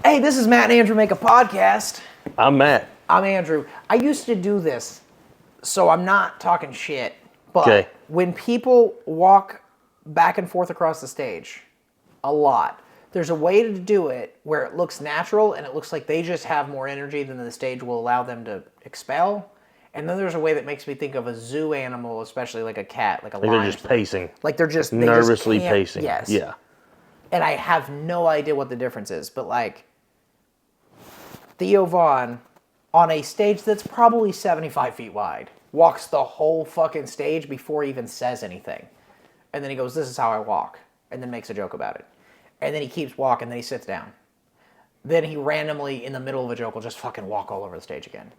Hey, this is Matt and Andrew Make a Podcast. I'm Matt. I'm Andrew. I used to do this, so I'm not talking shit. But Okay. when people walk back and forth across the stage, a lot, there's a way to do it where it looks natural and it looks like they just have more energy than the stage will allow them to expel. And then there's a way that makes me think of a zoo animal, especially like a cat, like a lion. They're just pacing. Like they're just nervously can't- pacing. Yes. Yeah. And I have no idea what the difference is, but like Theo Von on a stage that's probably 75 feet wide walks the whole fucking stage before he even says anything. And then he goes, "This is how I walk," and then makes a joke about it. And then he keeps walking, then he sits down. Then he randomly, in the middle of a joke, will just fucking walk all over the stage again.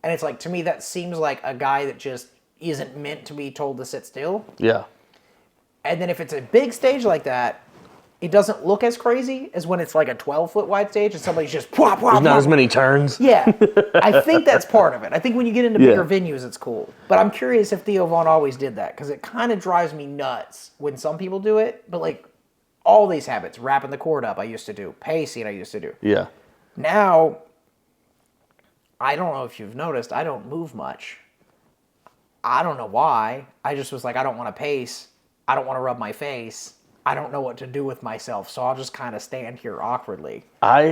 And it's like, to me, that seems like a guy that just isn't meant to be told to sit still. Yeah. And then if it's a big stage like that, it doesn't look as crazy as when it's like a 12-foot wide stage and somebody's just whop, whop, There's not whop. as many turns. Yeah, I think that's part of it. I think when you get into bigger venues, it's cool. But I'm curious if Theo Von always did that, because it kind of drives me nuts when some people do it. But like all these habits, wrapping the cord up, I used to do. Pacing, I used to do. Yeah. Now, I don't know if you've noticed, I don't move much. I don't know why. I just was like, I don't want to pace. I don't want to rub my face. I don't know what to do with myself, so I'll just kind of stand here awkwardly. I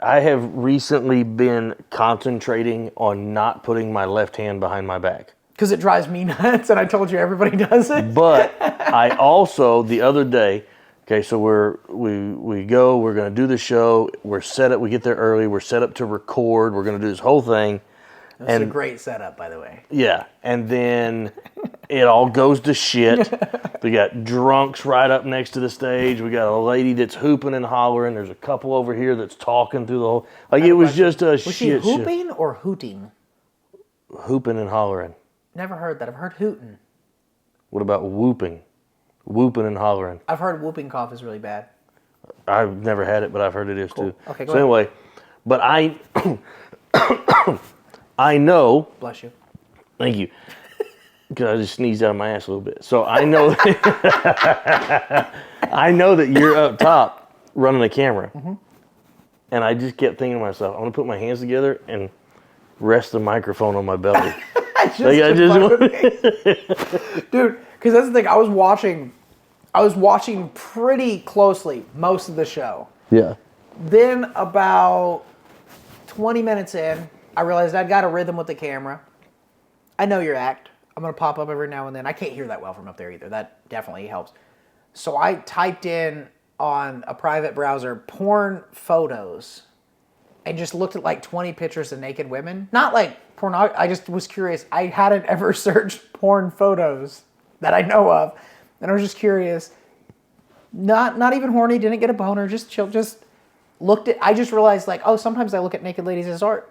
have recently been concentrating on not putting my left hand behind my back. Because it drives me nuts, and I told you everybody does it. But I also, the other day, okay, so we're going to do the show, we're set up, we get there early, we're set up to record, we're going to do this whole thing. That's a great setup, by the way. Yeah, and then it all goes to shit. We got drunks right up next to the stage. We got a lady that's hooping and hollering. There's a couple over here that's talking through the whole... Like, it was just a shit show. Was she hooping or hooting? Hooping and hollering. Never heard that. I've heard hooting. What about whooping? Whooping and hollering. I've heard whooping cough is really bad. I've never had it, but I've heard it is too. Okay, go so ahead. anyway, but I know... Bless you. Thank you. Because I just sneezed out of my ass a little bit. So I know I know that you're up top running the camera. Mm-hmm. And I just kept thinking to myself, I'm going to put my hands together and rest the microphone on my belly. Dude, because that's the thing. I was watching pretty closely most of the show. Yeah. Then about 20 minutes in, I realized I'd got a rhythm with the camera. I know your act. I'm going to pop up every now and then. I can't hear that well from up there either. That definitely helps. So I typed in on a private browser porn photos and just looked at like 20 pictures of naked women. Not like pornography. I just was curious. I hadn't ever searched porn photos that I know of. And I was just curious. Not even horny. Didn't get a boner. Just chill. Just looked at... I just realized like, oh, sometimes I look at naked ladies as art.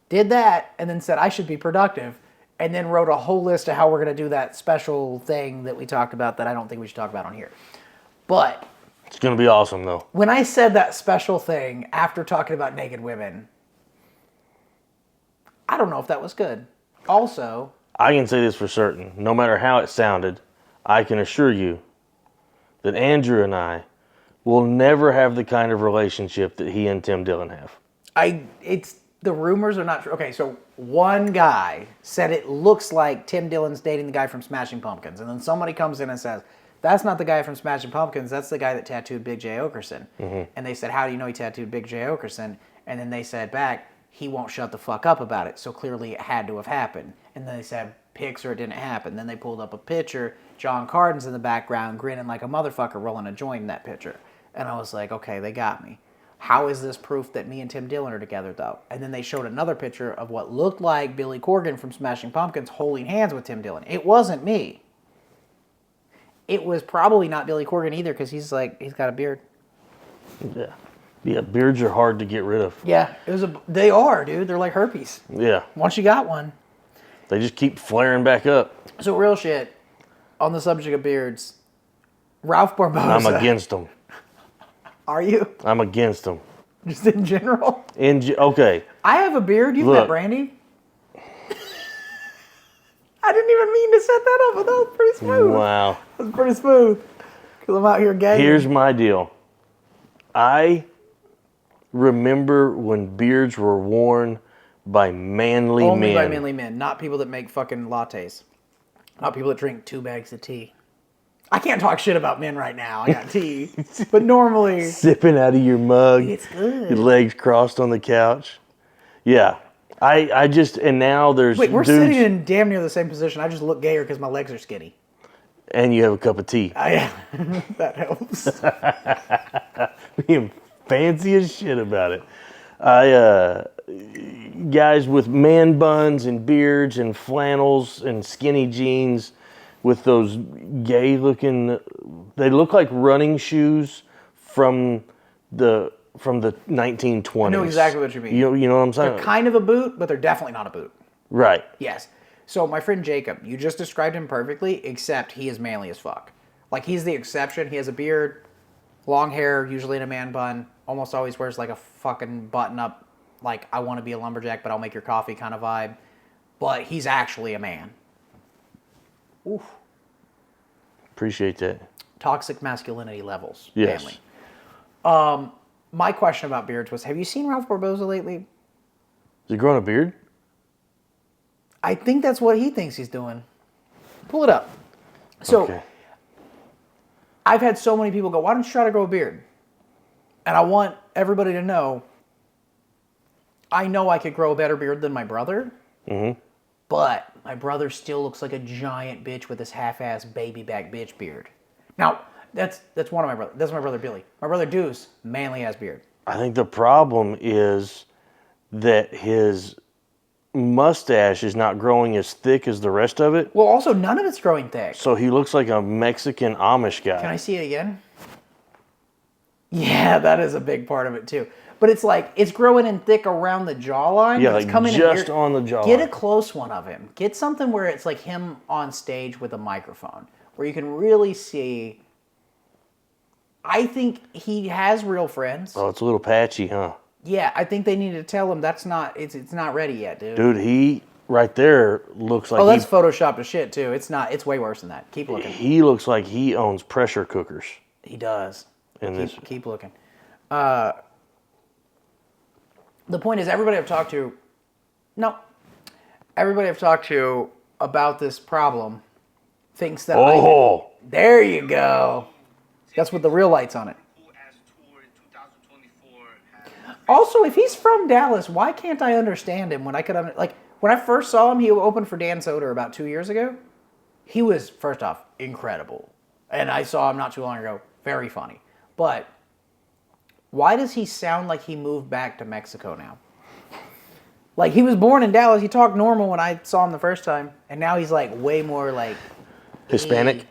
Did that and then said I should be productive. And then wrote a whole list of how we're going to do that special thing that we talked about that I don't think we should talk about on here. But... It's going to be awesome, though. When I said that special thing after talking about naked women, I don't know if that was good. Also... I can say this for certain. No matter how it sounded, I can assure you that Andrew and I will never have the kind of relationship that he and Tim Dillon have. The rumors are not true. Okay, so one guy said it looks like Tim Dillon's dating the guy from Smashing Pumpkins. And then somebody comes in and says, that's not the guy from Smashing Pumpkins. That's the guy that tattooed Big J. Okerson. Mm-hmm. And they said, how do you know he tattooed Big J. Okerson? And then they said back, he won't shut the fuck up about it. So clearly it had to have happened. And then they said, pics or it didn't happen. Then they pulled up a picture. John Carden's in the background grinning like a motherfucker rolling a joint in that picture. And I was like, okay, they got me. How is this proof that me and Tim Dillon are together, though? And then they showed another picture of what looked like Billy Corgan from Smashing Pumpkins holding hands with Tim Dillon. It wasn't me. It was probably not Billy Corgan either, because he's got a beard. Yeah. Yeah, beards are hard to get rid of. Yeah, they are, dude. They're like herpes. Yeah. Once you got one. They just keep flaring back up. So real shit, on the subject of beards, Ralph Barbosa. I'm against them. Are you? I'm against them. Just in general? Okay. I have a beard. You've met Brandy. I didn't even mean to set that up, but that was pretty smooth. Wow. That was pretty smooth. Because I'm out here gay. Here's my deal. I remember when beards were worn by manly Only men. by manly men, not people that make fucking lattes. Not people that drink 2 bags of tea. I can't talk shit about men right now. I got tea. But normally... Sipping out of your mug. It's good. Your legs crossed on the couch. Yeah. I just, and now there's Wait, we're dudes, sitting in damn near the same position. I just look gayer because my legs are skinny. and you have a cup of tea. That helps. Being fancy as shit about it. Guys with man buns and beards and flannels and skinny jeans with those gay looking, they look like running shoes from the 1920s. I know exactly what you mean. You know what I'm saying? They're kind of a boot, but they're definitely not a boot. Right. Yes. So my friend Jacob, you just described him perfectly, except he is manly as fuck. Like, he's the exception. He has a beard, long hair, usually in a man bun, almost always wears like a fucking button-up, like, I want to be a lumberjack, but I'll make your coffee kind of vibe. But he's actually a man. Oof. Appreciate that. Toxic masculinity levels. Yes. Family. My question about beards was, have you seen Ralph Barboza lately? Is he growing a beard? I think that's what he thinks he's doing. Pull it up. So, Okay. I've had so many people go, why don't you try to grow a beard? And I want everybody to know, I know I could grow a better beard than my brother, but my brother still looks like a giant bitch with this half-ass baby back bitch beard. Now, that's one of my brothers. That's my brother Billy. My brother Deuce, manly ass beard. I think the problem is that his mustache is not growing as thick as the rest of it. Well, also, none of it's growing thick. So he looks like a Mexican Amish guy. Can I see it again? Yeah, that is a big part of it, too. But it's like, it's growing in thick around the jawline. Yeah, but it's like coming just in here. on the jawline. Get a close one of him. Get something where it's like him on stage with a microphone, where you can really see. I think he has real friends. Oh, it's a little patchy, huh? Yeah, I think they need to tell him that's not. It's not ready yet, dude. Dude, he right there looks like That's photoshopped as shit too. It's not. It's way worse than that. Keep looking. he looks like he owns pressure cookers. He does. In Keep looking. The point is, everybody I've talked to about this problem thinks that there you go. That's with the real lights on it. Also, if he's from Dallas, why can't I understand him when I could when I first saw him, he opened for Dan Soder about 2 years ago. He was, first off, incredible. And I saw him not too long ago. Very funny. But why does he sound like he moved back to Mexico now? Like, he was born in Dallas. He talked normal when I saw him the first time. And now he's like way more like... Hispanic?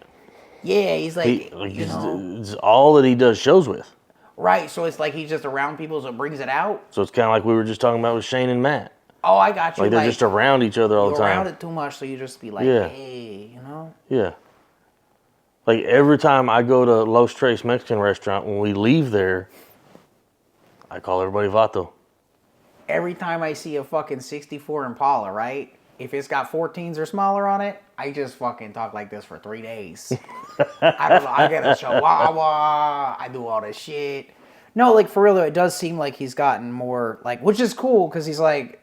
Yeah, he's like, it's all that he does shows with. Right, so it's like he's just around people, so it brings it out. So it's kind of like we were just talking about with Shane and Matt. Oh, I got you. Like they're just around each other all the time. You're around it too much, so you just be like, hey, you know? Yeah. Like every time I go to Los Tres Mexican restaurant, when we leave there, I call everybody Vato. Every time I see a fucking 64 Impala, right? If it's got 14s or smaller on it, I just fucking talk like this for 3 days. I don't know. I get a chihuahua. I do all this shit. No, like for real though, it does seem like he's gotten more like, which is cool because he's like,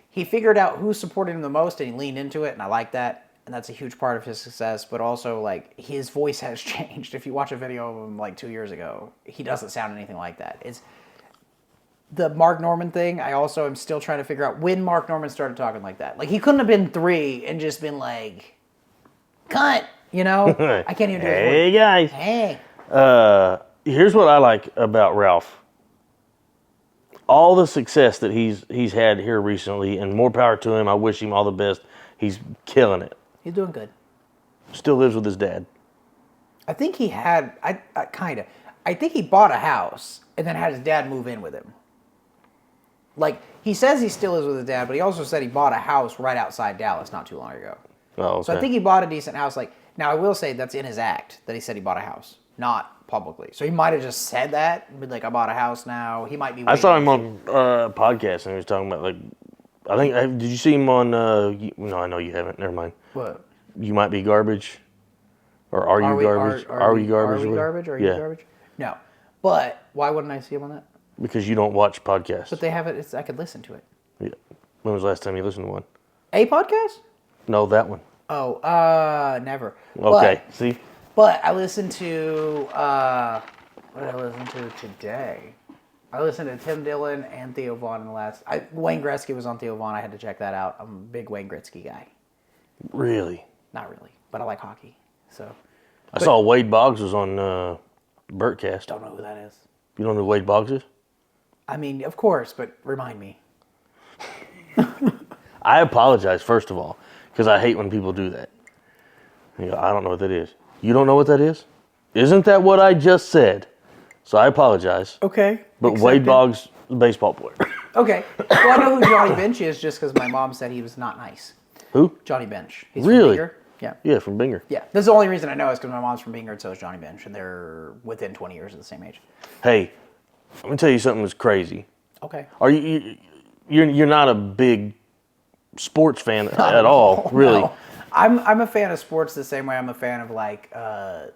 he figured out who supported him the most and he leaned into it, and I like that. And that's a huge part of his success. But also, like, his voice has changed. If you watch a video of him like 2 years ago, he doesn't sound anything like that. It's the Mark Norman thing. I also am still trying to figure out when Mark Norman started talking like that. Like, he couldn't have been 3 and just been like, cunt, you know? I can't even do it. Hey, guys. Hey. Here's what I like about Ralph. All the success that he's had here recently, and more power to him. I wish him all the best. He's killing it. He's doing good. Still lives with his dad. I think he had, I think he bought a house and then had his dad move in with him. Like, he says he still is with his dad, but he also said he bought a house right outside Dallas not too long ago. Oh, okay. So I think he bought a decent house. Like, now I will say that's in his act that he said he bought a house, not publicly. So he might have just said that and been like, I bought a house now. He might be. I saw him on a podcast and he was talking about, like, I think, did you see him on, no, I know you haven't. Never mind. What? You Might Be Garbage? Or Are You Garbage? Are we garbage? Are you Yeah. garbage? No. But why wouldn't I see him on that? Because you don't watch podcasts. But they have it. I could listen to it. Yeah. When was the last time you listened to one? A podcast? No, that one. Oh, never. Okay, see? But I listened to, what did I listen to today? I listened to Tim Dillon and Theo Vaughn in the last, Wayne Gretzky was on Theo Vaughn. I had to check that out. I'm a big Wayne Gretzky guy. Really? Not really, but I like hockey. So I saw Wade Boggs was on Bertcast. Don't know who that is. You don't know who Wade Boggs is? I mean, of course, but remind me. I apologize, first of all, because I hate when people do that. You go, I don't know what that is. You don't know what that is? Isn't that what I just said? So I apologize. Okay. But Wade Boggs, the baseball player. Okay. Well, I know who Johnny Bench is just because my mom said he was not nice. Who? Johnny Bench. He's Really? From Binger. Yeah. Yeah, from Binger. Yeah. That's the only reason I know is because my mom's from Binger and so is Johnny Bench, and they're within 20 years of the same age. Hey, I'm gonna tell you something that's crazy. Okay. Are you're not a big sports fan at all, really? No. I'm a fan of sports the same way I'm a fan of like that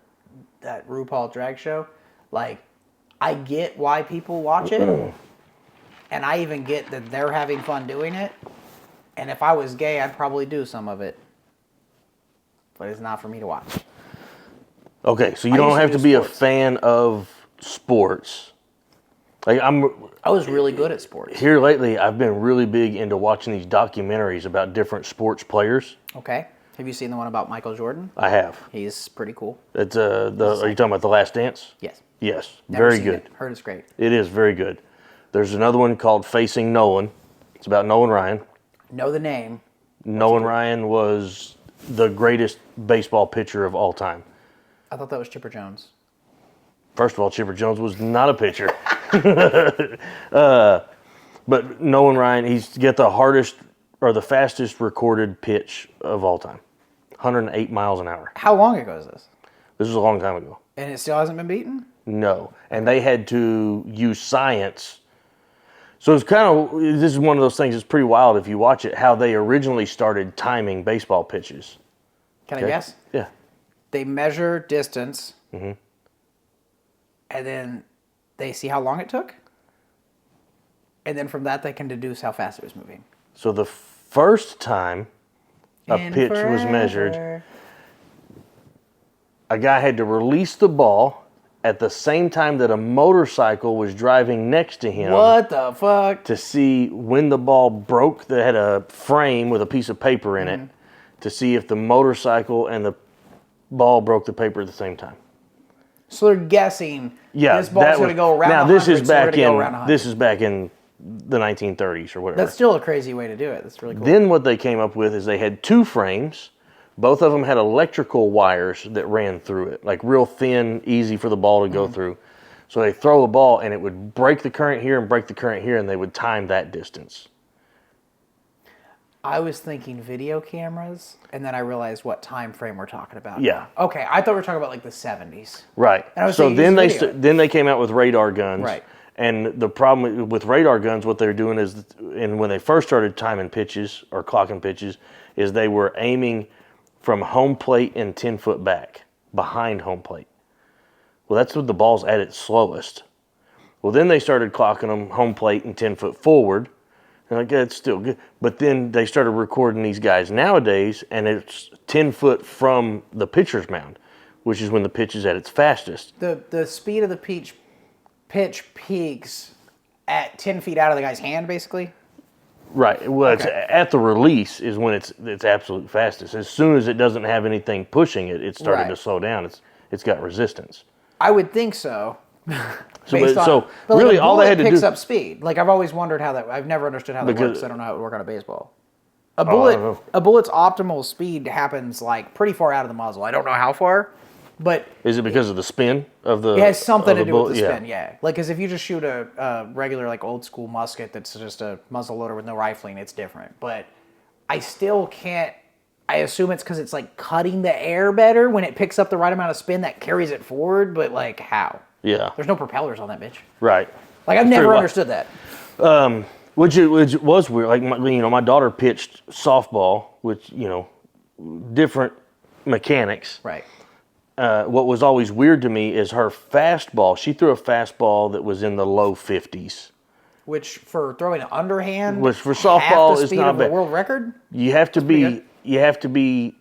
RuPaul drag show. Like, I get why people watch it, and I even get that they're having fun doing it. And if I was gay, I'd probably do some of it, but it's not for me to watch. Okay, so you don't have to be sports. a fan of sports. Like I was really good at sports. Here lately, I've been really big into watching these documentaries about different sports players. Okay. Have you seen the one about Michael Jordan? I have. He's pretty cool. It's are you talking about The Last Dance? Yes. Yes. Never Very seen good. it. Heard it's great. It is very good. There's another one called Facing Nolan. It's about Nolan Ryan. Know the name. Nolan Ryan was the greatest baseball pitcher of all time. I thought that was Chipper Jones. First of all, Chipper Jones was not a pitcher. But Nolan Ryan, he's got the hardest or the fastest recorded pitch of all time. 108 miles an hour. How long ago is this? This was a long time ago. And it still hasn't been beaten? No. And they had to use science. So it's kind of, this is one of those things that's pretty wild if you watch it, how they originally started timing baseball pitches. Can I guess? Yeah. They measure distance, Mm-hmm. and then they see how long it took, and then from that they can deduce how fast it was moving. So the first time a pitch was measured, a guy had to release the ball at the same time that a motorcycle was driving next to him. What the fuck? To see when the ball broke. They had a frame with a piece of paper in it to see if the motorcycle and the ball broke the paper at the same time. So they're guessing this ball's going to go around. Now 100, this is so back go around in 100. this is back in the 1930s or whatever. That's still a crazy way to do it. That's really cool. Then what they came up with is they had two frames. Both of them had electrical wires that ran through it, like real thin, easy for the ball to go through. So they throw a ball and it would break the current here and break the current here, and they would time that distance. I was thinking video cameras, and then I realized what time frame we're talking about. Yeah. Okay, I thought we were talking about like the 70s. Right. And I was So thinking then just video. then they came out with radar guns. Right. And the problem with radar guns, what they were doing is, and when they first started timing pitches or clocking pitches, is they were aiming from home plate and 10 foot back, behind home plate. Well, that's when the ball's at its slowest. Well, then they started clocking them home plate and 10 foot forward. And like, yeah, it's still good. But then they started recording these guys nowadays, and it's 10 foot from the pitcher's mound, which is when the pitch is at its fastest. The speed of the pitch peaks at 10 feet out of the guy's hand, basically? Right. Well, Okay. it's at the release is when it's absolute fastest. As soon as it doesn't have anything pushing it, it's starting to slow down. It's got resistance. I would think so. So But really, like all they had to picks do up speed. Like I've always wondered how that. I've never understood how that Because- works. I don't know how it would work on a baseball. I don't know. A bullet's optimal speed happens like pretty far out of the muzzle. I don't know how far, but is it because of the spin of the? it has something to do with bullet? the spin. Yeah, like because if you just shoot a regular like old school musket that's just a muzzle loader with no rifling, it's different. But I still can't. I assume it's because it's like cutting the air better when it picks up the right amount of spin that carries it forward. But like how? Yeah. There's no propellers on that bitch. Right. Like I've never understood that. Which was weird. Like my daughter pitched softball, which different mechanics. Right. what was always weird to me is her fastball. She threw a fastball that was in the low 50s. Which for throwing an underhand, Which for softball is not of the bad. world record. You have to be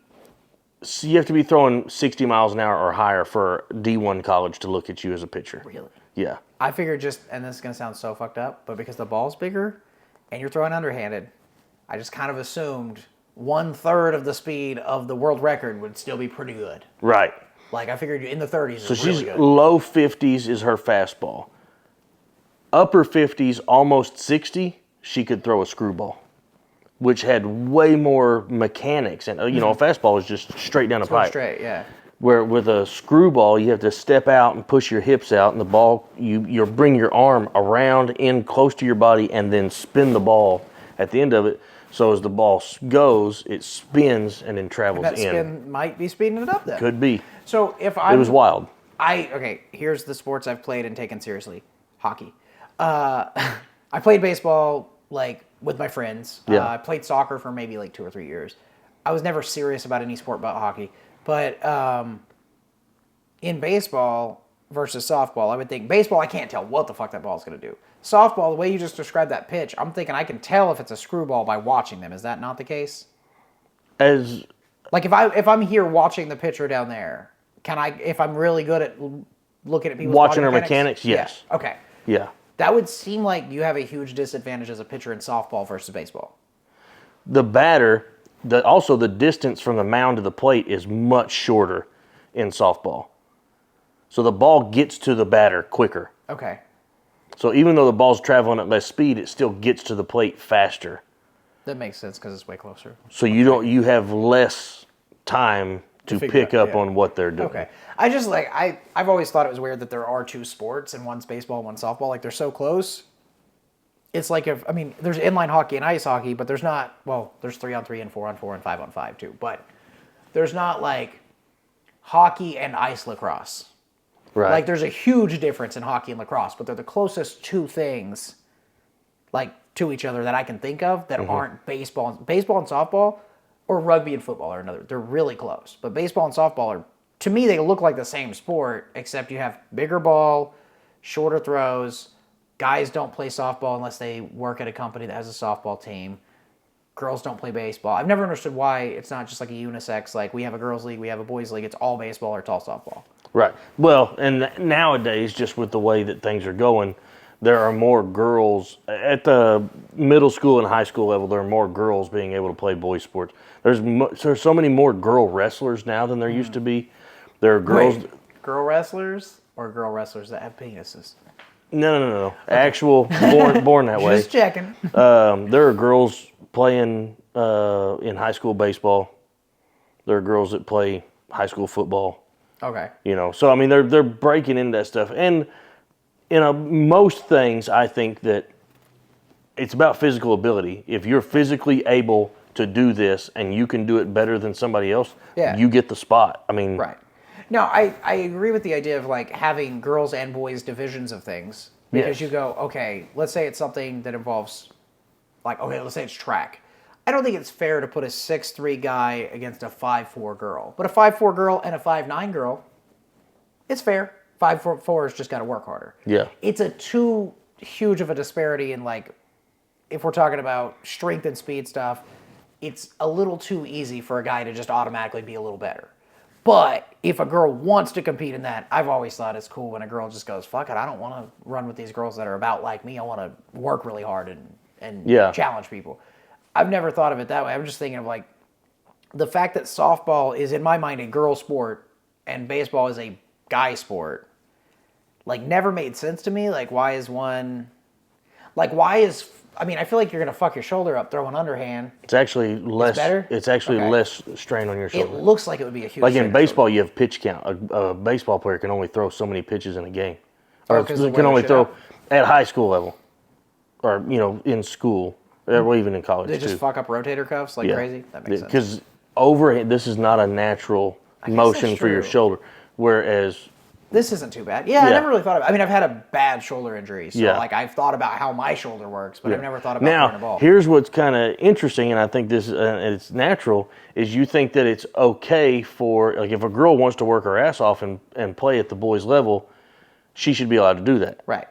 throwing 60 miles an hour or higher for D1 college to look at you as a pitcher. Really? Yeah. I figured and this is gonna sound so fucked up, but because the ball's bigger, and you're throwing underhanded, I just kind of assumed 1/3 of the speed of the world record would still be pretty good. Right. Like I figured in the 30s. So is really she's good. low 50s is her fastball. Upper 50s, almost 60, she could throw a screwball, which had way more mechanics. And, a fastball is just straight down the Going pipe. straight, yeah. Where with a screwball, you have to step out and push your hips out, and the ball, you bring your arm around in close to your body and then spin the ball at the end of it. So as the ball goes, it spins and then travels That in. spin might be speeding it up then. Could be. So if I It was wild. Okay, here's the sports I've played and taken seriously. Hockey. I played baseball like with my friends. Yeah. I played soccer for maybe like 2 or 3 years. I was never serious about any sport but hockey. But in baseball versus softball, I would think baseball, I can't tell what the fuck that ball's going to do. Softball, the way you just described that pitch, I'm thinking I can tell if it's a screwball by watching them. Is that not the case? As Like if I'm here watching the pitcher down there, can I, if I'm really good at looking at people's watching body her mechanics, yes. Yeah. Okay. Yeah. That would seem like you have a huge disadvantage as a pitcher in softball versus baseball. The batter, also the distance from the mound to the plate is much shorter in softball. So the ball gets to the batter quicker. Okay. So even though the ball's traveling at less speed, it still gets to the plate faster. That makes sense because it's way closer. So you have less time to figure pick out, up yeah. on what they're doing. Okay. I just I've always thought it was weird that there are two sports and one's baseball and one's softball. Like they're so close. It's like there's inline hockey and ice hockey, but there's not, there's 3-on-3 and 4-on-4 and 5-on-5 too. But there's not like hockey and ice lacrosse. Right. Like there's a huge difference in hockey and lacrosse, but they're the closest two things like to each other that I can think of that aren't baseball. Baseball and softball or rugby and football are another. They're really close. But baseball and softball are, to me, they look like the same sport, except you have bigger ball, shorter throws. Guys don't play softball unless they work at a company that has a softball team. Girls don't play baseball. I've never understood why it's not just like a unisex, like we have a girls league, we have a boys league. It's all baseball or it's all softball. Right. Well, and nowadays, just with the way that things are going, there are more girls at the middle school and high school level. There are more girls being able to play boys sports. There's so many more girl wrestlers now than there used to be. There are girls. Wait, girl wrestlers or girl wrestlers that have penises? No. Okay. Actual born that way. Just checking. There are girls playing in high school baseball. There are girls that play high school football. Okay. So I mean, they're breaking into that stuff, and most things, I think that it's about physical ability. If you're physically able to do this and you can do it better than somebody else, you get the spot. I mean, right. No, I agree with the idea of like having girls and boys divisions of things because you go, okay, let's say it's something that involves, let's say it's track. I don't think it's fair to put a 6'3" guy against a 5'4" girl. But a 5'4" girl and a 5'9" girl, it's fair. 5'4" has just got to work harder. Yeah. It's too huge of a disparity in if we're talking about strength and speed stuff, it's a little too easy for a guy to just automatically be a little better. But if a girl wants to compete in that, I've always thought it's cool when a girl just goes, fuck it, I don't want to run with these girls that are about like me. I want to work really hard and challenge people. I've never thought of it that way. I'm just thinking of the fact that softball is, in my mind, a girl sport and baseball is a guy sport, never made sense to me. Why is one... I feel like you're going to fuck your shoulder up throwing underhand. It's actually less. Better? It's actually less strain on your shoulder. It looks like it would be a huge Like strain in on baseball, you have pitch count. A baseball player can only throw so many pitches in a game. Or 'cause of the way can only they're throw shit at high school level. Or, in school. Well, even in college, They too. just fuck up rotator cuffs crazy? That makes sense. Because overhand, this is not a natural motion for your true. shoulder. Whereas this isn't too bad. Yeah, I Yeah. never really thought about it. I mean, I've had a bad shoulder injury, so Yeah. like I've thought about how my shoulder works, but I've never thought about throwing a Now, ball. here's what's kind of interesting, and I think this it's natural, is you think that it's okay for, like, if a girl wants to work her ass off and play at the boys' level, she should be allowed to do that. Right.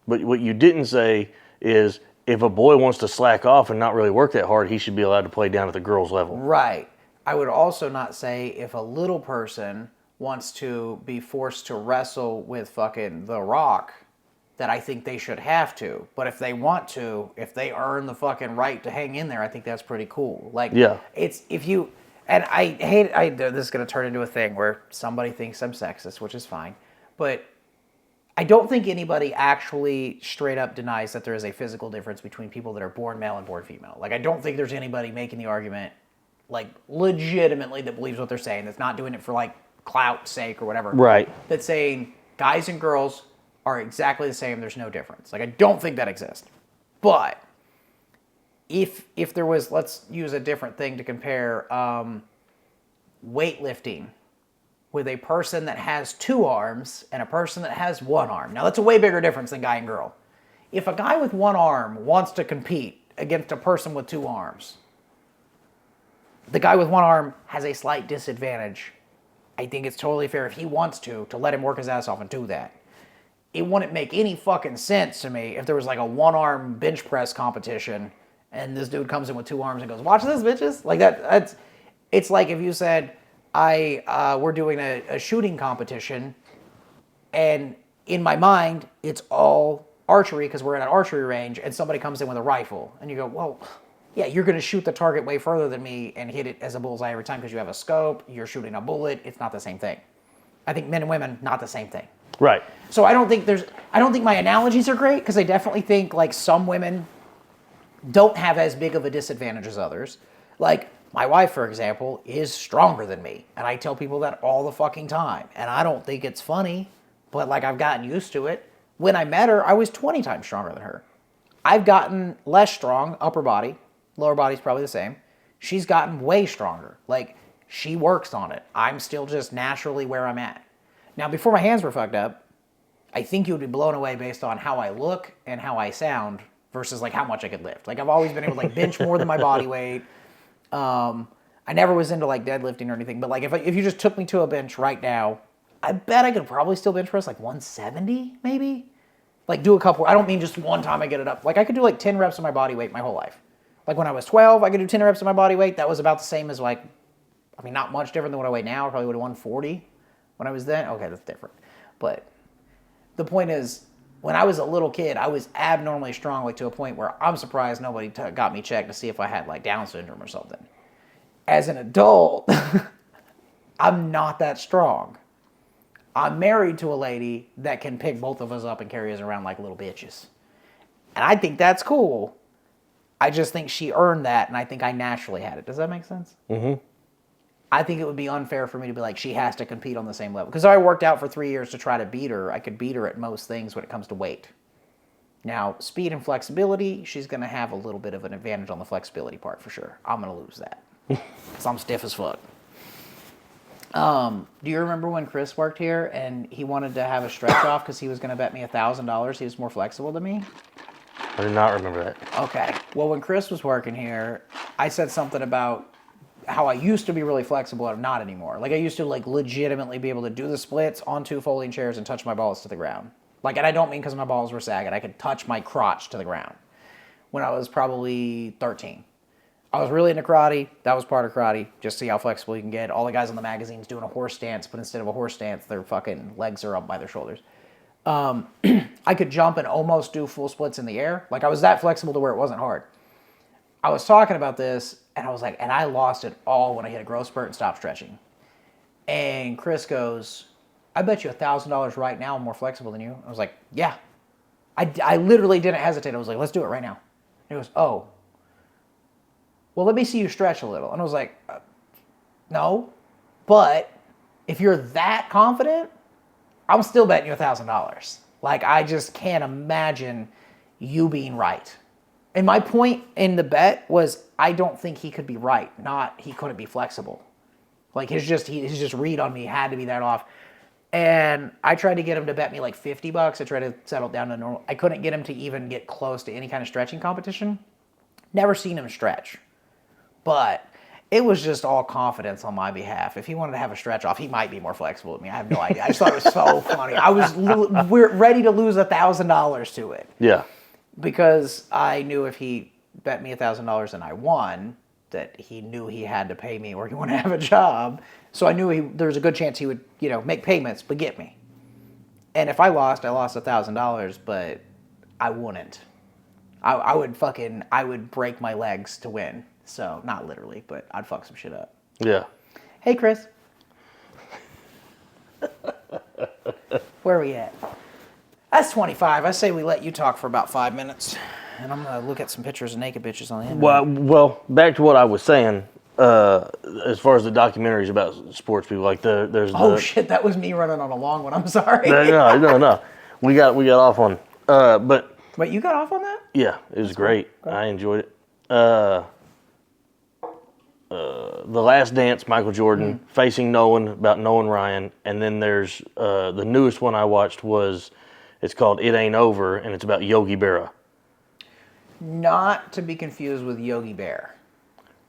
But what you didn't say is if a boy wants to slack off and not really work that hard, he should be allowed to play down at the girls' level. Right. I would also not say if a little person wants to be forced to wrestle with fucking The Rock, that I think they should have to. But if they want to, if they earn the fucking right to hang in there, I think that's pretty cool. Like, Yeah. it's, if you, and I hate, this is going to turn into a thing where somebody thinks I'm sexist, which is fine. But I don't think anybody actually straight up denies that there is a physical difference between people that are born male and born female. Like, I don't think there's anybody making the argument, like, legitimately that believes what they're saying, that's not doing it for, like, clout sake or whatever. Right. That's saying guys and girls are exactly the same, there's no difference. Like, I don't think that exists. But if there was, let's use a different thing to compare, weightlifting with a person that has 2 arms and a person that has 1 arm. Now, that's a way bigger difference than guy and girl. If a guy with 1 arm wants to compete against a person with 2 arms, the guy with 1 arm has a slight disadvantage. I think it's totally fair if he wants to let him work his ass off and do that. It wouldn't make any fucking sense to me if there was like a 1-arm bench press competition and this dude comes in with 2 arms and goes, "Watch this, bitches." Like that's it's like if you said, we're doing a shooting competition, and in my mind, it's all archery because we're at an archery range, and somebody comes in with a rifle, and you go, well, yeah, you're going to shoot the target way further than me and hit it as a bullseye every time because you have a scope, you're shooting a bullet, it's not the same thing. I think men and women, not the same thing. Right. So I don't think my analogies are great because I definitely think like some women don't have as big of a disadvantage as others. Like my wife, for example, is stronger than me, and I tell people that all the fucking time, and I don't think it's funny, but like I've gotten used to it. When I met her, I was 20 times stronger than her. I've gotten less strong, upper body, lower body's probably the same. She's gotten way stronger. Like, she works on it. I'm still just naturally where I'm at. Now, before my hands were fucked up, I think you would be blown away based on how I look and how I sound versus like how much I could lift. Like, I've always been able to like bench more than my body weight. I never was into like deadlifting or anything, but like if you just took me to a bench right now, I bet I could probably still bench press like 170 maybe. Like do a couple, I don't mean just one time I get it up. Like I could do like 10 reps of my body weight my whole life. Like when I was 12, I could do 10 reps of my body weight. That was about the same as like, I mean, not much different than what I weigh now. I probably would have 140 when I was then. Okay, that's different. But the point is, when I was a little kid, I was abnormally strong, like to a point where I'm surprised nobody got me checked to see if I had like Down syndrome or something. As an adult, I'm not that strong. I'm married to a lady that can pick both of us up and carry us around like little bitches. And I think that's cool. I just think she earned that, and I think I naturally had it. Does that make sense? Mm-hmm. I think it would be unfair for me to be like, she has to compete on the same level. Because I worked out for 3 years to try to beat her. I could beat her at most things when it comes to weight. Now, speed and flexibility, she's going to have a little bit of an advantage on the flexibility part for sure. I'm going to lose that. Because I'm stiff as fuck. Do you remember when Chris worked here and he wanted to have a stretch off because he was going to bet me $1,000 he was more flexible than me? I do not remember that. Okay. Well, when Chris was working here, I said something about how I used to be really flexible and I'm not anymore. Like I used to like legitimately be able to do the splits on 2 folding chairs and touch my balls to the ground. Like, and I don't mean because my balls were sagging. I could touch my crotch to the ground when I was probably 13. I was really into karate. That was part of karate. Just see how flexible you can get. All the guys on the magazines doing a horse stance, but instead of a horse stance, their fucking legs are up by their shoulders. I could jump and almost do full splits in the air. Like I was that flexible to where it wasn't hard. I was talking about this and I was like, and I lost it all when I hit a growth spurt and stopped stretching. And Chris goes, I bet you $1,000 right now I'm more flexible than you. I was like, yeah. I literally didn't hesitate. I was like, let's do it right now. And he goes, oh. Well, let me see you stretch a little. And I was like, no. But if you're that confident, I'm still betting you $1,000. Like, I just can't imagine you being right. And my point in the bet was, I don't think he could be right, not he couldn't be flexible. Like, his just read on me had to be that off. And I tried to get him to bet me like $50. I tried to settle down to normal. I couldn't get him to even get close to any kind of stretching competition. Never seen him stretch. But it was just all confidence on my behalf. If he wanted to have a stretch off, he might be more flexible with me. I have no idea. I just thought it was so funny. We're ready to lose $1,000 to it. Yeah. Because I knew if he bet me $1,000 and I won, that he knew he had to pay me or he wanted to have a job. So I knew there was a good chance he would, make payments, but get me. And if I lost $1,000, but I wouldn't. I would break my legs to win. So, not literally, but I'd fuck some shit up. Yeah. Hey, Chris. Where are we at? That's 25. I say we let you talk for about 5 minutes. And I'm going to look at some pictures of naked bitches on the internet. Well, back to what I was saying, as far as the documentaries about sports people, like there's Oh, shit, that was me running on a long one. I'm sorry. No. We got off on, but... Wait, you got off on that? Yeah, it was great. Cool. I enjoyed it. The Last Dance, Michael Jordan, facing Nolan, about Nolan Ryan. And then there's, the newest one I watched it's called It Ain't Over, and it's about Yogi Berra. Not to be confused with Yogi Bear.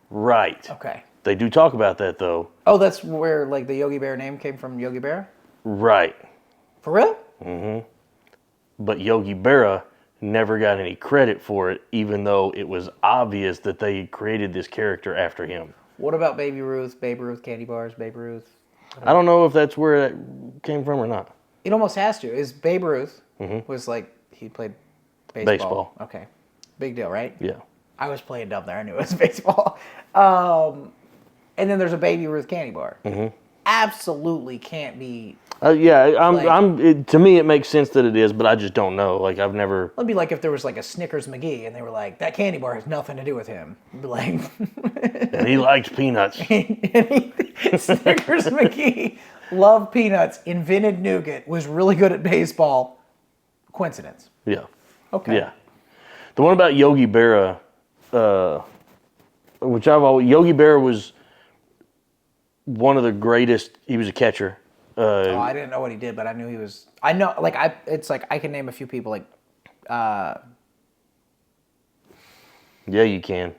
Right. Okay. They do talk about that, though. Oh, that's where, the Yogi Bear name came from, Yogi Bear? Right. For real? Mm-hmm. But Yogi Berra never got any credit for it, even though it was obvious that they created this character after him. What about Babe Ruth, candy bars, Babe Ruth? I don't know if that's where that came from or not. It almost has to. Is Babe Ruth was he played baseball. Okay. Big deal, right? Yeah. I was playing dumb there. I knew it was baseball. And then there's a Baby Ruth candy bar. Mm-hmm. Absolutely can't be. To me, it makes sense that it is, but I just don't know. I've never. It'd be like if there was a Snickers McGee and they were like, that candy bar has nothing to do with him. It'd be like. And he liked peanuts. Snickers McGee loved peanuts, invented nougat, was really good at baseball. Coincidence. Yeah. Okay. Yeah. The one about Yogi Berra, Yogi Berra was one of the greatest. He was a catcher. I didn't know what he did, but I knew he was. I know, I can name a few people, Yeah, you can.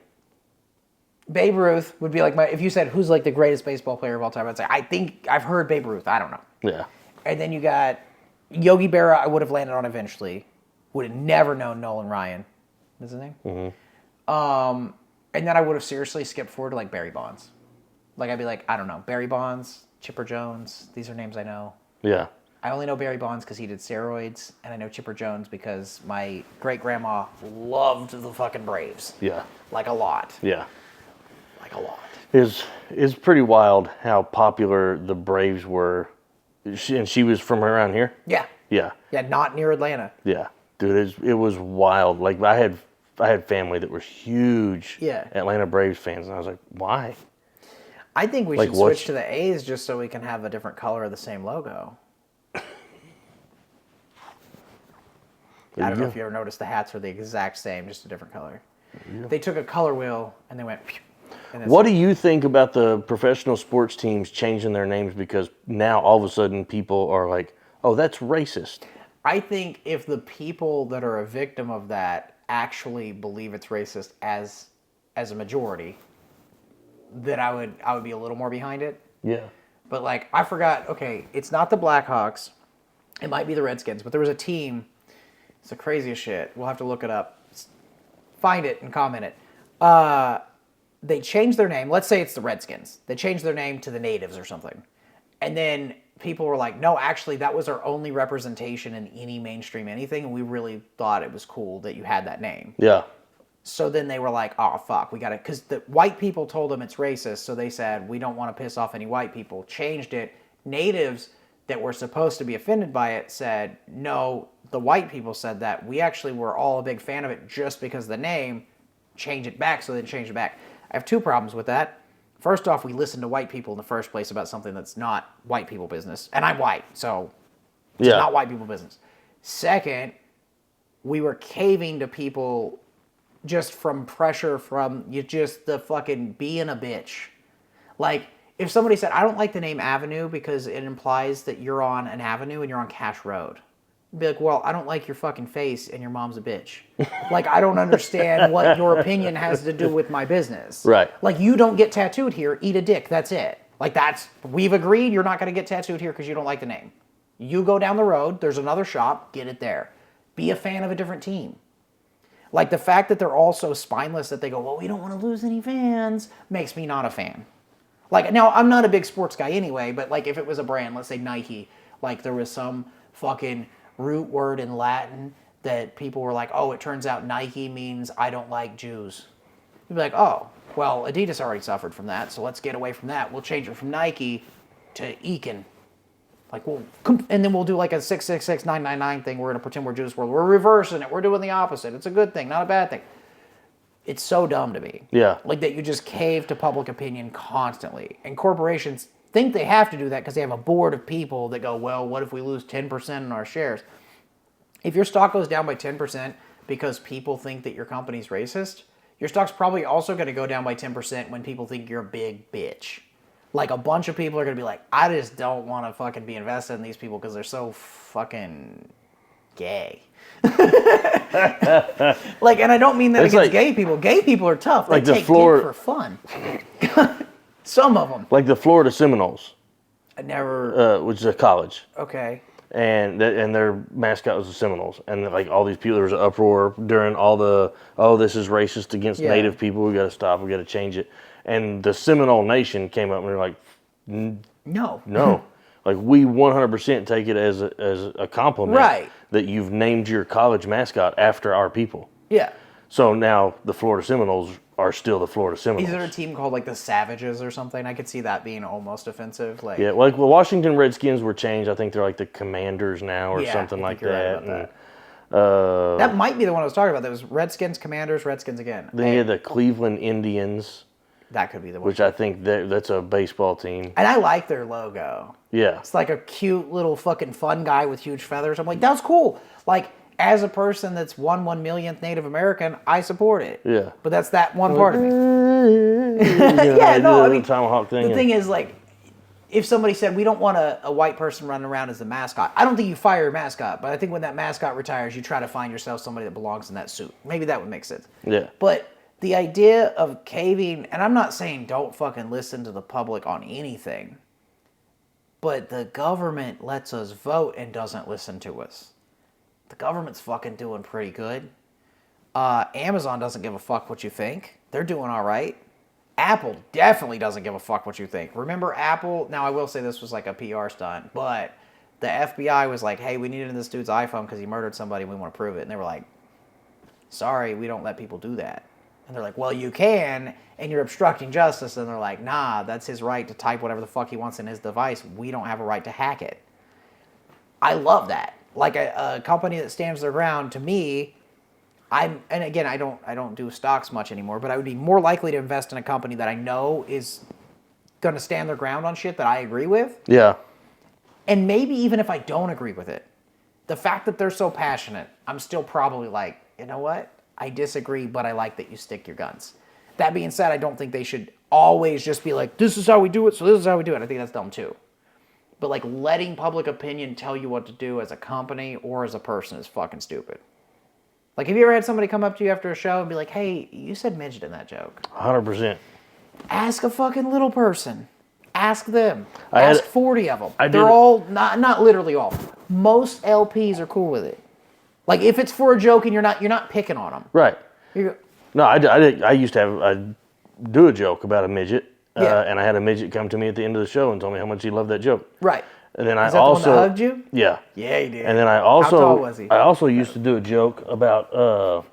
Babe Ruth would be if you said, who's, the greatest baseball player of all time, I'd say, I think I've heard Babe Ruth. I don't know. Yeah. And then you got Yogi Berra, I would have landed on eventually. Would have never known Nolan Ryan. Is his name? Mm-hmm. And then I would have seriously skipped forward to, Barry Bonds. I'd be I don't know, Barry Bonds, Chipper Jones. These are names I know. Yeah. I only know Barry Bonds because he did steroids, and I know Chipper Jones because my great-grandma loved the fucking Braves. Yeah. A lot. Yeah. A lot. It's pretty wild how popular the Braves were. She was from around here? Yeah. Yeah. Yeah, not near Atlanta. Yeah. Dude, it was wild. I had family that were huge Atlanta Braves fans, and I was like, why? I think we should switch to the A's just so we can have a different color of the same logo. I don't know if you ever noticed the hats are the exact same, just a different color. Yeah. They took a color wheel and they went... What do you think about the professional sports teams changing their names because now all of a sudden people are like, oh, that's racist? I think if the people that are a victim of that actually believe it's racist as a majority, then I would be a little more behind it. Yeah. But I forgot, okay, it's not the Blackhawks. It might be the Redskins, but there was a team. It's the craziest shit. We'll have to look it up. Find it and comment it. They changed their name. Let's say it's the Redskins. They changed their name to the Natives or something. And then people were like, no, actually, that was our only representation in any mainstream anything, and we really thought it was cool that you had that name. Yeah. So then they were like, oh, fuck, we got to... Because the white people told them it's racist, so they said, we don't want to piss off any white people. Changed it. Natives that were supposed to be offended by it said, no, the white people said that. We actually were all a big fan of it just because of the name. Change it back, so they changed it back. I have two problems with that. First off, we listened to white people in the first place about something that's not white people business. And I'm white, so it's not white people business. Second, we were caving to people just from pressure from the fucking being a bitch. if somebody said, I don't like the name Avenue because it implies that you're on an avenue and you're on Cash Road. I'd be like, well, I don't like your fucking face and your mom's a bitch. Like, I don't understand what your opinion has to do with my business. Right. Like, you don't get tattooed here, eat a dick, that's it. Like, we've agreed you're not going to get tattooed here because you don't like the name. You go down the road, there's another shop, get it there. Be a fan of a different team. Like, the fact that they're all so spineless that they go, well, we don't want to lose any fans, makes me not a fan. Like, now, I'm not a big sports guy anyway, but, like, if it was a brand, let's say Nike, like, there was some fucking root word in Latin that people were like, oh, it turns out Nike means I don't like Jews. You'd be like, oh, well, Adidas already suffered from that, so let's get away from that. We'll change it from Nike to Ekin. Like, and then we'll do like a 666-999 thing. We're going to pretend we're Jews. We're reversing it. We're doing the opposite. It's a good thing, not a bad thing. It's so dumb to me. Yeah. Like that you just cave to public opinion constantly. And corporations think they have to do that because they have a board of people that go, well, what if we lose 10% in our shares? If your stock goes down by 10% because people think that your company's racist, your stock's probably also going to go down by 10% when people think you're a big bitch. Like, a bunch of people are going to be like, I just don't want to fucking be invested in these people because they're so fucking gay. Like, and I don't mean that It's against like, gay people. Gay people are tough. They like the take Florida- dick for fun. Some of them. Like the Florida Seminoles, I never... which is a college. Okay. And their mascot was the Seminoles. And like all these people, there was an uproar during all the, oh, this is racist against Native people. We got to stop. We got to change it. And the Seminole Nation came up and they're like, no. Like, we 100% take it as a compliment Right. that you've named your college mascot after our people. Yeah. So now the Florida Seminoles are still the Florida Seminoles. Is there a team called, like, the Savages or something? I could see that being almost offensive. Like, Yeah, like the Washington Redskins were changed. I think they're like the Commanders now or Yeah, something I like think you're that. right about And, that might be the one I was talking about. That was Redskins, Commanders, Redskins again. then you had the Cleveland Indians, That could be the one. which I think that's a baseball team. And I like their logo. Yeah. It's like a cute little fucking fun guy with huge feathers. I'm like, that's cool. Like, as a person that's 1/1,000,000th Native American, I support it. Yeah. But that's that one part of me. Yeah, no, I mean, tomahawk thing. The thing is, like, if somebody said, we don't want a white person running around as the mascot, I don't think you fire your mascot, but I think when that mascot retires, you try to find yourself somebody that belongs in that suit. Maybe that would make sense. Yeah. But the idea of caving, and I'm not saying don't fucking listen to the public on anything, but the government lets us vote and doesn't listen to us. The government's fucking doing pretty good. Amazon doesn't give a fuck what you think. They're doing all right. Apple definitely doesn't give a fuck what you think. Remember Apple? Now, I will say this was like a PR stunt, but the FBI was like, hey, we needed this dude's iPhone because he murdered somebody and we want to prove it. And they were like, sorry, we don't let people do that. And they're like, well, you can, and you're obstructing justice. And they're like, nah, that's his right to type whatever the fuck he wants in his device. We don't have a right to hack it. I love that. Like a company that stands their ground, to me, and again, I don't do stocks much anymore, but I would be more likely to invest in a company that I know is going to stand their ground on shit that I agree with. Yeah. And maybe even if I don't agree with it, the fact that they're so passionate, I'm still probably like, you know what? I disagree, but I like that you stick your guns. That being said, I don't think they should always just be like, this is how we do it, so this is how we do it. I think that's dumb too. But like letting public opinion tell you what to do as a company or as a person is fucking stupid. Like, have you ever had somebody come up to you after a show and be like, hey, you said midget in that joke? 100%. Ask a fucking little person. Ask them. I Ask had- 40 of them. I They're did- all, not literally all. Most LPs are cool with it. Like, if it's for a joke and you're not picking on them. Right. You're, No, I used to do a joke about a midget, Yeah. and I had a midget come to me at the end of the show and told me how much he loved that joke. right. And then Is I that also the one that hugged you? Yeah. Yeah, he did. And then I How tall also was he? I also used to do a joke about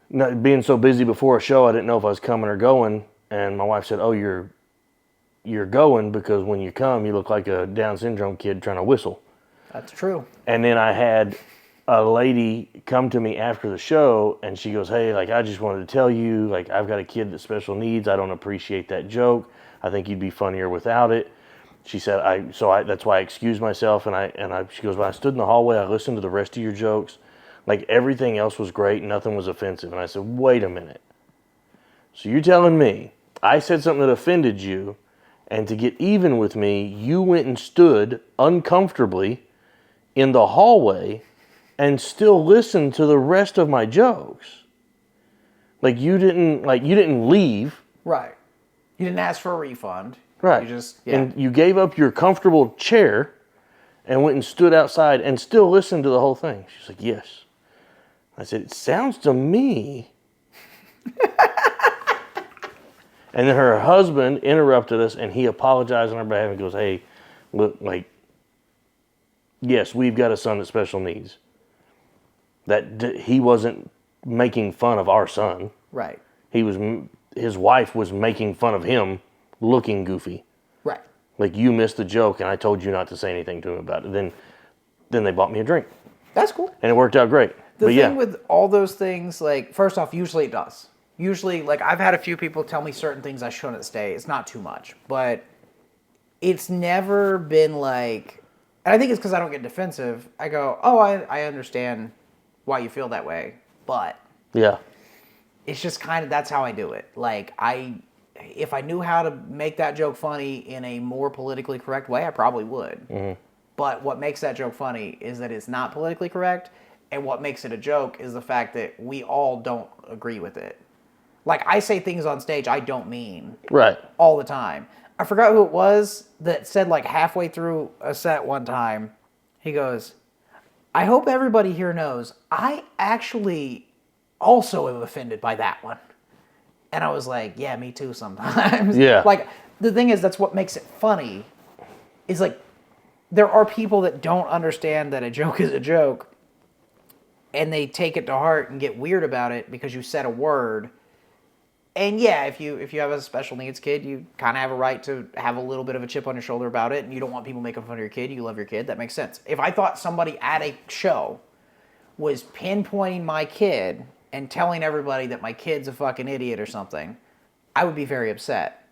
not being so busy before a show I didn't know if I was coming or going, and my wife said, "Oh, you're going because when you come you look like a Down syndrome kid trying to whistle." That's true. And then I had a lady come to me after the show and she goes, "Hey, like I just wanted to tell you, like I've got a kid with special needs. I don't appreciate that joke. I think you'd be funnier without it." She said, that's why I excused myself. She goes, "When I stood in the hallway, I listened to the rest of your jokes. Like everything else was great. Nothing was offensive." And I said, "Wait a minute. So you're telling me I said something that offended you, and to get even with me, you went and stood uncomfortably in the hallway and still listened to the rest of my jokes. Like you didn't leave. Right. You didn't ask for a refund. Right. You just, And you gave up your comfortable chair and went and stood outside and still listened to the whole thing. She's like, yes. I said, it sounds to me. And then her husband interrupted us and he apologized on our behalf and goes, hey, look, like, yes, we've got a son with special needs. He wasn't making fun of our son. Right. His wife was making fun of him looking goofy. Right. Like, you missed the joke and I told you not to say anything to him about it. Then they bought me a drink. That's cool. And it worked out great. The thing with all those things, like, first off, usually it does. Usually, like, I've had a few people tell me certain things I shouldn't say. It's not too much. But it's never been like, and I think it's because I don't get defensive. I go, oh, I understand why you feel that way. But yeah, it's just kind of, that's how I do it. Like, if I knew how to make that joke funny in a more politically correct way, I probably would. Mm-hmm. But what makes that joke funny is that it's not politically correct. And what makes it a joke is the fact that we all don't agree with it. Like, I say things on stage I don't mean. Right. All the time. I forgot who it was that said, like, halfway through a set one time, he goes, I hope everybody here knows I actually also am offended by that one. And I was like, yeah, me too sometimes. Yeah. Like, the thing is, that's what makes it funny, is, like, there are people that don't understand that a joke is a joke, and they take it to heart and get weird about it because you said a word. And yeah, if you have a special needs kid, you kind of have a right to have a little bit of a chip on your shoulder about it, and you don't want people making fun of your kid. You love your kid. That makes sense. If I thought somebody at a show was pinpointing my kid and telling everybody that my kid's a fucking idiot or something, I would be very upset.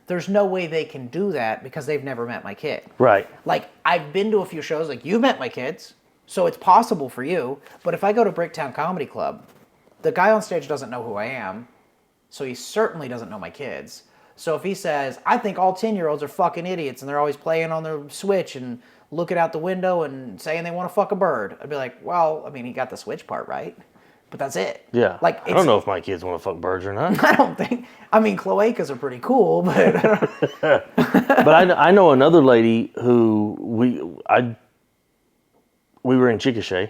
There's no way they can do that because they've never met my kid. Right. Like, I've been to a few shows, like, you've met my kids, so it's possible for you. But if I go to Bricktown Comedy Club, the guy on stage doesn't know who I am. So he certainly doesn't know my kids. So if he says, I think all 10-year-olds are fucking idiots and they're always playing on their Switch and looking out the window and saying they want to fuck a bird, I'd be like, well, I mean, he got the Switch part right, but that's it. Yeah. Like, I don't know if my kids want to fuck birds or not. I don't think. I mean, cloacas are pretty cool, but. But I know another lady who we were in Chickasha,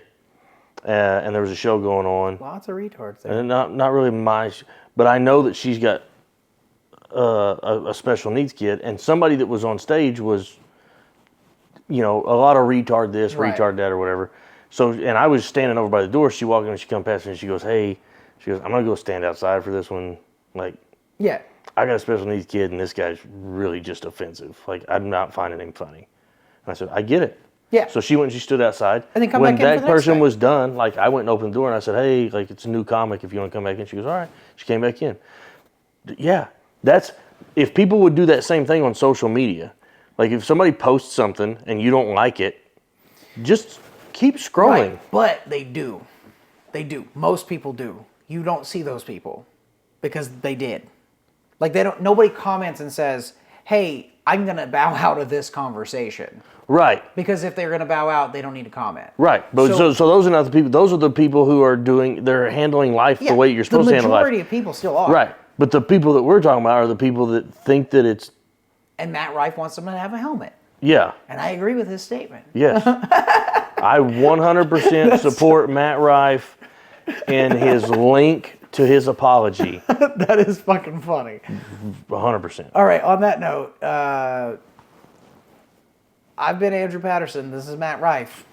and there was a show going on. Lots of retards there. And not really my. But I know that she's got a special needs kid, and somebody that was on stage was, a lot of retard this, right. retard that, or whatever. So, and I was standing over by the door. She walked in, and she come past me, and she goes, "Hey," she goes, "I'm gonna go stand outside for this one. Like, yeah, I got a special needs kid, and this guy's really just offensive. Like, I'm not finding him funny." And I said, "I get it." Yeah. So she went and she stood outside. And then come when back in that for the next person thing. was done, like, I went and opened the door and I said, "Hey, like, it's a new comic if you want to come back in." She goes, "All right." She came back in. Yeah, if people would do that same thing on social media, like if somebody posts something and you don't like it, just keep scrolling. Right. But they do. They do. Most people do. You don't see those people because they did. Like, nobody comments and says, hey, I'm going to bow out of this conversation. Right. Because if they're going to bow out, they don't need to comment. Right. But so those are not the people. Those are the people who are they're handling life the way you're supposed to handle life. The majority of people still are. Right. But the people that we're talking about are the people that think that it's... And Matt Rife wants them to have a helmet. Yeah. And I agree with his statement. Yes. I 100% support Matt Rife in his link to his apology. That is fucking funny. 100%. All right, on that note, I've been Andrew Patterson. This is Matt Rife.